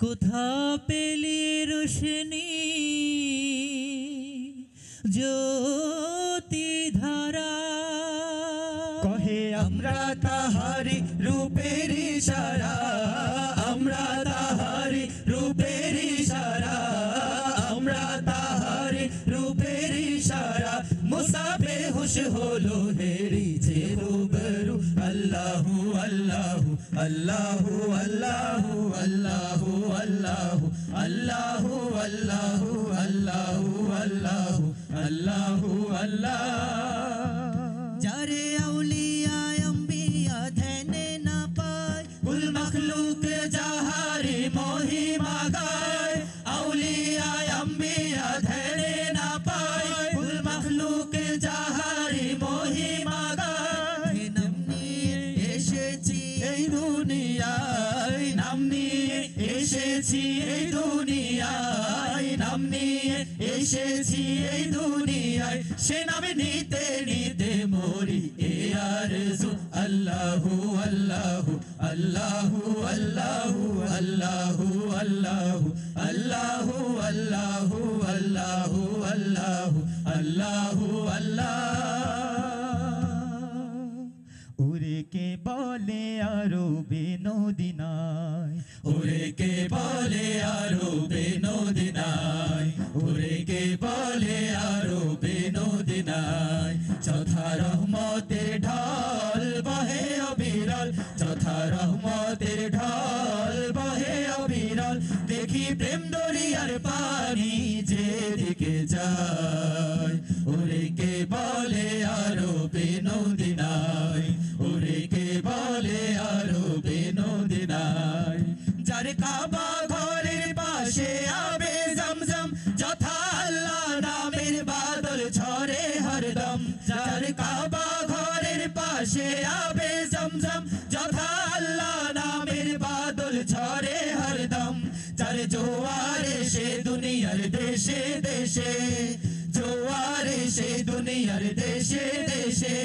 কোথা পেলি রোশনি জ্যোতি ধারা কহে আমরা তাহারি রূপের ইশারা, আমরা তাহারি রূপের ইশারা, আমরা তাহারি রূপের ইশারা। মুসা বেহুশ হলো হেরিছে রূবরু। আল্লাহু আল্লাহু আল্লাহু আল্লাহু আল্লাহু আল্লাহু আল্লাহু আল্লাহু আল্লাহু আল্লাহু আল্লাহু আল্লাহ। যারে আউলিয়া আম্বিয়া ধ্যানে না পায় কুল মখলুক যাহারে মহিমা গায়, আউলিয়া আম্বিয়া ধ্যানে না পায়, কুল মখলুক যাহারে মহিমা গায়। নাম নিয়ে এসেছি এই দুনিয়ায়, নাম নিয়ে এসেছি এই দুনিয়ায়, নাম নিয়ে এসেছি এই দুনিয়ায়। সে নামে নিতে নিতে মরি এ আরজু। আল্লাহু আল্লাহু আল্লাহু আল্লাহু আল্লাহু আল্লাহু আল্লাহু আল্লাহু আল্লাহু আল্লাহু আল্লাহু আল্লাহ। ওরে কে বলে আরো বেনদিনায়, ওরে কে বলে আরো বেনদিনায়, ওরে কে বলে আরো বেনদিনায়। চৌথা রহমতের ঢল বহে অবিরল, চৌথা রহমতের ঢল বহে অবিরল। দেখি প্রেম দরিয়ার পানি যেদিকে যায়, ওরে কে বলে আরো বেনদিনায়, ওরে কে বলে আরো বেনদিনায়। যার কাবা ঘরের পাশে আবে জমজম, যথা আল্লাহ নামের বাদল ঝরে হরদম। যার কাবা ঘরের পাশে আবে জমজম, যথা আল্লাহ নামের বাদল ঝরে হরদম। যার জোয়ারে সে দুনিয়ার দেশে দেশে, জোয়ারে সে দুনিয়ার দেশে দেশে।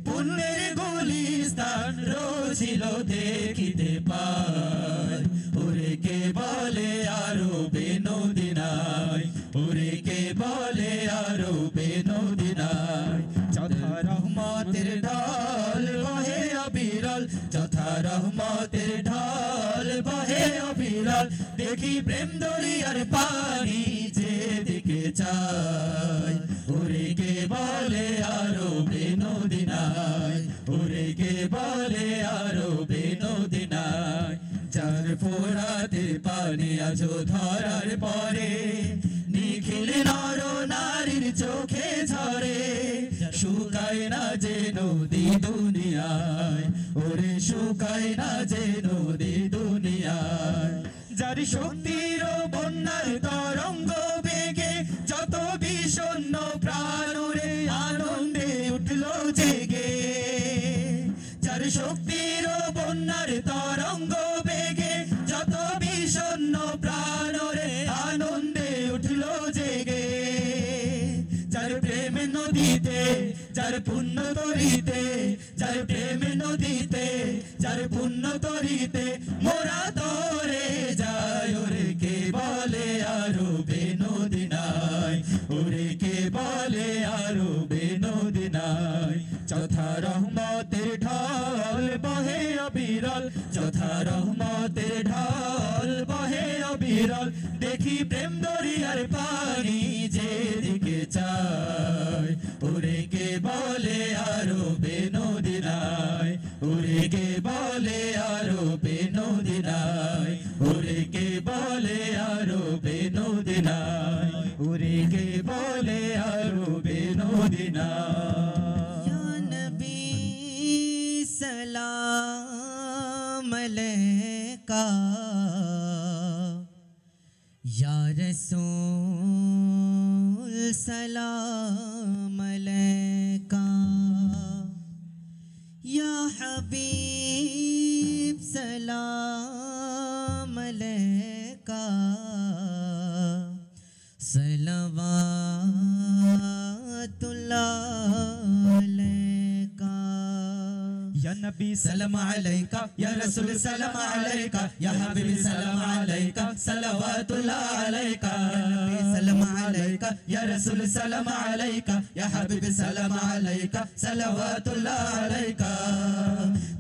পুণ্যের গুলিস্তান রোজিল দেখিতে পায়, ওরে কে বলে আরো বেনদিনায়, ওরে কে বলে আরো বেনদিনায়। যথা রহমতের ঢল বহে অবিরল, যথা রহমতের ঢল বহে অবিরল। দেখি প্রেম দরিয়ার পানি যেদিকে চায়, ওরে কে বলে আরো বেনদিনায়, ওরে কে বলে আরো বেনদিনায়। যার ফোরাতের পানি আজো ধরার পরে, নিখিল নর নারীর চোখে ঝরে। শুকায় না যে নদী দুনিয়ায়, ওরে শুকায় না যে নদী দুনিয়ায়। যার শক্তির বন্যার তরঙ্গ বেগে, যত বিষণ্ণ প্রাণ রে আনন্দে উঠলো জেগে। যার শক্তির বন্যার তরঙ্গ বেগে, যত বিষণ্ণ প্রাণ রে আনন্দে উঠলো জেগে। যার প্রেম নদীতে, যার পুণ্য তরিতে, যার প্রেম নদীতে, যার পুণ্য তরিতে মোরা তরে যায়। ওরে কে বলে আরো বেনদিনায়, ওরে কে বলে আরো বেনদিনায়। চৌথা রহমতের ঢল বহে অবিরল, চৌথা রহমতের ঢল বহে অবিরল। দেখি প্রেম দরিয়ার পানি যেদিকে চায়, ওরে কে বলে আরো বেনদিনায়, ওরে কে বলে আরো বেনদিনায়, ওরে কে বলে আরো বেনদিনায়, ওরে কে বলে আরো বেনদিনায়। ইয়া নবী সালাম আলাইকা, ইয়া রাসূল সালাম আলাইকা, ইয়া হাবিব সালাম আলাইকা, সালাওয়াতুল্লাহ আলাইকা। या নবী सलाम अलैका या रसूल सलाम अलैका या हबीबी सलाम अलैका सलवातुल्लाह अलैका सलाम अलैका या रसूल सलाम अलैका या हबीबी सलाम अलैका सलवातुल्लाह अलैका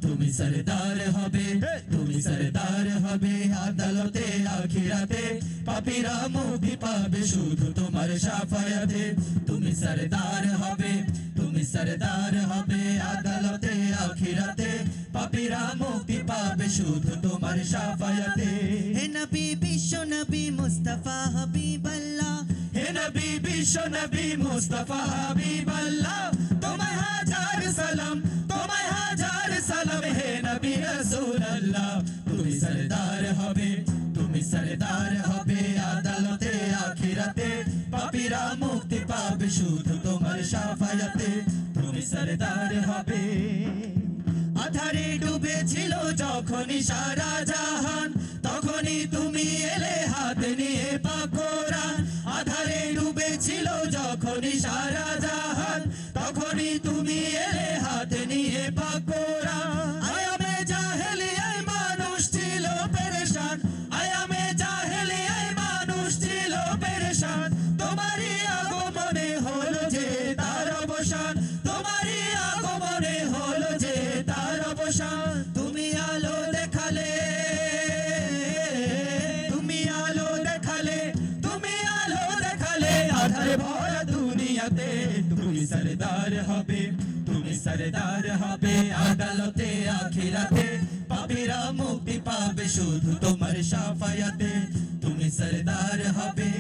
তুমি सरदार হবে তুমি सरदार হবে আদালতে আখিরাতে পাপীরা মুক্তি পাবে শুধু তোমার শাফায়াতে তুমি सरदार হবে তুমি सरदार হবে আদালতে আখিরাতে পাপীরা মুক্তি পাবে শুধু তোমার শাফায়াতে হে নবী বিশ্ব নবী মুস্তাফা হাবিবাল্লাহ হে নবী বিশ্ব নবী মুস্তাফা হাবিবাল্লাহ তোমায় হাজার সালাম তোমায় হাজার সালাম হে নবী রাসূলুল্লাহ তুমি सरदार হবে তুমি सरदार হবে আদালতে আখিরাতে পাপীরা মুক্তি পাবে শুধু তোমার শাফায়াতে তুমি सरदार হবে আধারে ডুবেছিল যখনই সারা জাহান তখনই তুমি এলে হাত নিয়ে পাক কোরআন আধারে ডুবেছিল যখনই সারা জাহান তখনই তুমি এলে হাত নিয়ে পাক কোরআন আয়ামে জাহেলিয়ায় মানুষ ছিল পেরেশান আয়ামে জাহেলিয়ায় মানুষ ছিল পেরেশান তোমারই আগমনে হলো যে তার অবসান তোমারই আগমনে হলো যে তার অবসান তুমি আলো দেখালে তুমি আলো দেখালে তুমি আলো দেখালে আধারে ভরা দুনিয়াতে তুমি सरदार হবে তুমি सरदार হবে আদালতে আখিরাতে পাপীরা মুক্তি পাবে শুধু তোমার শাফায়াতে তুমি सरदार হবে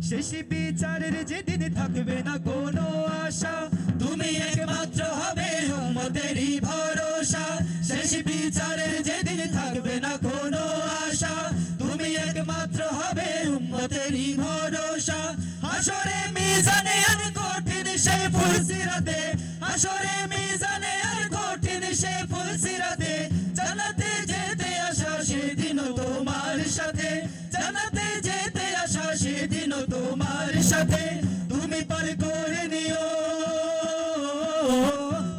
শেষ বিচারের যেদিন থাকবে না কোনো আশা তুমি একমাত্র হবে উম্মতেরই ভরসা শেষ বিচারের যেদিন থাকবে না কোনো আশা তুমি একমাত্র হবে উম্মতেরই ভরসা হাসরে মিজানে আর কঠিন সেই ফুলসিরাতে হাসরে মিজানে আর কঠিন সেই ফুলসিরাতে জান্নাতে যেতে আসা সেদিনও তোমার সাথে জান্নাতে যেতে আসা সেদিনও তোমার সাথে তুমি পার করে নিও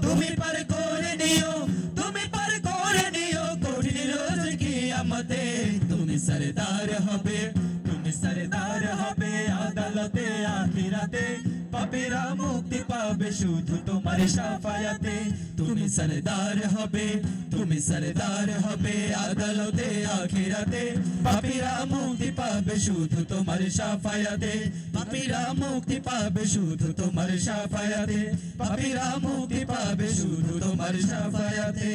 তুমি পার করে নিও তুমি পার করে নিও কঠিন রোজ কিয়ামতে তুমি सरदार হবে তুমি सरदार হবে আদালতে আখিরাতে পাপীরা মুক্তি পাবে শুধু তোমার শাফায়াতে তুমি सरदार হবে তুমি सरदार হবে আদালতে আখিরাতে পাপীরা মুক্তি পাবে শুধু তোমার শাফায়াতে পাপীরা মুক্তি পাবে শুধু তোমার শাফায়াতে পাপীরা মুক্তি পাবে শুধু তোমার শাফায়াতে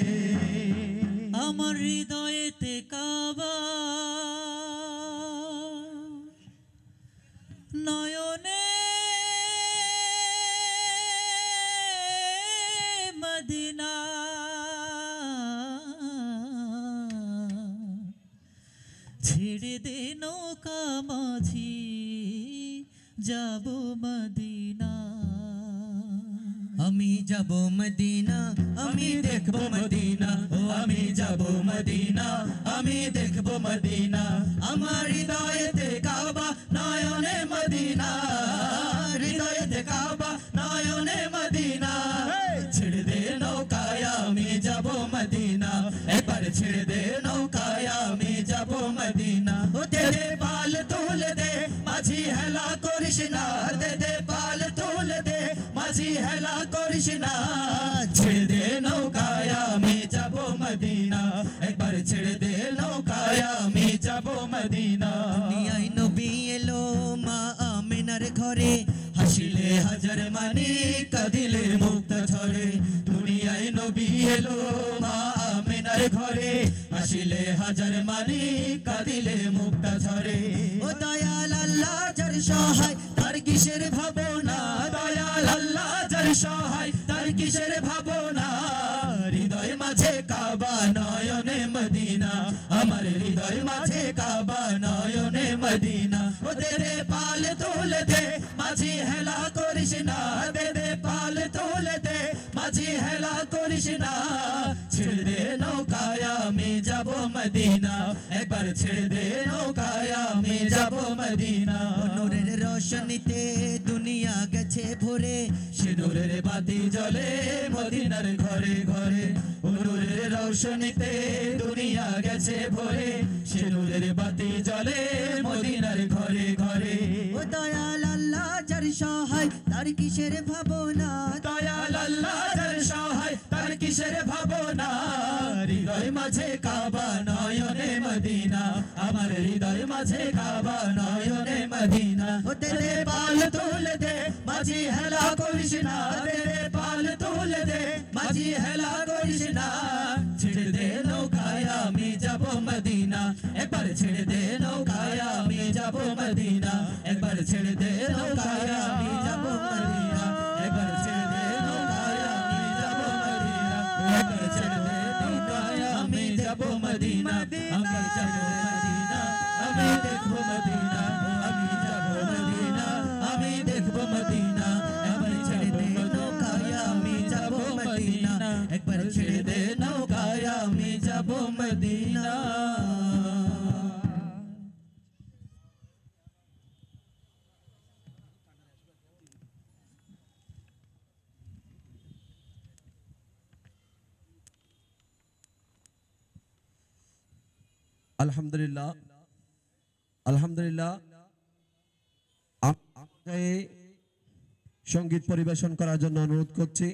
আমার হৃদয়েতে কাবা নয়নে মদিনা ছেড়ে দে নৌকা মাঝি যাব মদিনা আমি যাব মদিনা আমি দেখব মদিনা ও আমি যাব মদিনা আমি দেখব মদিনা আমার হৃদয়েতে কাবা নয়নে মদিনা হৃদয়েতে কাবা নয়নে মদিনা ছেড়ে দে নৌকায় আমি যাব মদিনা একবার ছেড়ে দে নৌকায় আমি যাব মদিনা ও দে দে পাল তুলে দে মাঝি হেলা করিস না দে দে পাল তুলে দে মাঝি হেলা করিস না ছেড়ে দে নৌকায় আমি যাব মদিনা একবার ছেড়ে দে নৌকায় আমি যাব মদিনা দুনিয়ায় নবী এলো মা আমিনার ঘরে হাসিলে হাজার মানি কাঁদিলে মুক্ত ঝরে দুনিয়ায় নবী এলো মা আমিনার ঘরে হাসিলে হাজার মানি কাঁদিলে মুক্ত ঝরে ও দয়াল আল্লাহ যার সহায় তার কিসের ভাবনা দয়াল আল্লাহ যার সহায় তার কিসের ভাবনা হৃদয় মাঝে কাবা নয়নে মদিনা আমার হৃদয় মাঝে কাবা নয়নে মদিনা ও দে দে পাল তুলে দে মাঝি হেলা করিস না দে দে পাল তুলে দে মাঝি হেলা করিস না ছেড়ে দে নৌকায় আমি যাব মদিনা একবার ছেড়ে দে নৌকায় আমি যাব মদিনা নূরের রোশনীতে দুনিয়া গেছে ভরে সিঁদুরের বাতি জ্বলে মদিনার ঘরে ঘরে নূরের রৌশনীতে দুনিয়া গেছে ভরে সিঁদুরের বাতি জ্বলে মদিনার ঘরে ঘরে ও দয়াল আল্লাহ যার সহায় তার কিসের ভাবনা দয়াল আল্লাহ যার সহায় তার কিসের ভাবনা হৃদয় মাঝে কাবা নয়নে মদিনা আমার হৃদয় মাঝে কাবা নয়নে মদিনা ও দে পাল তুলে দে মাঝি হেলা করিস না দে পাল তুলে দে মাঝি হেলা করিস না ছেড়ে দে নৌকায় আমি যাব মদিনা একবার ছেড়ে দে নৌকায় আমি যাব মদিনা একবার ছেড়ে দে নৌকায় আমি যাব মদিনা একবার ছেড়ে দে নৌকায় আমি যাব মদিনা একবার ছেড়ে দে নৌকায় আমি যাব মদিনা আমি যাব মদিনা আমি দেখবো মদিনা আমি যাব মদিনা আমি দেখবো মদিনা একবার ছেড়ে দে নৌকায় আমি যাব মদিনা একবার ছেড়ে দে নৌকায় আমি যাব মদিনা আলহামদুলিল্লাহ আলহামদুলিল্লাহ আমাকে সঙ্গীত পরিবেশন করার জন্য অনুরোধ করছি।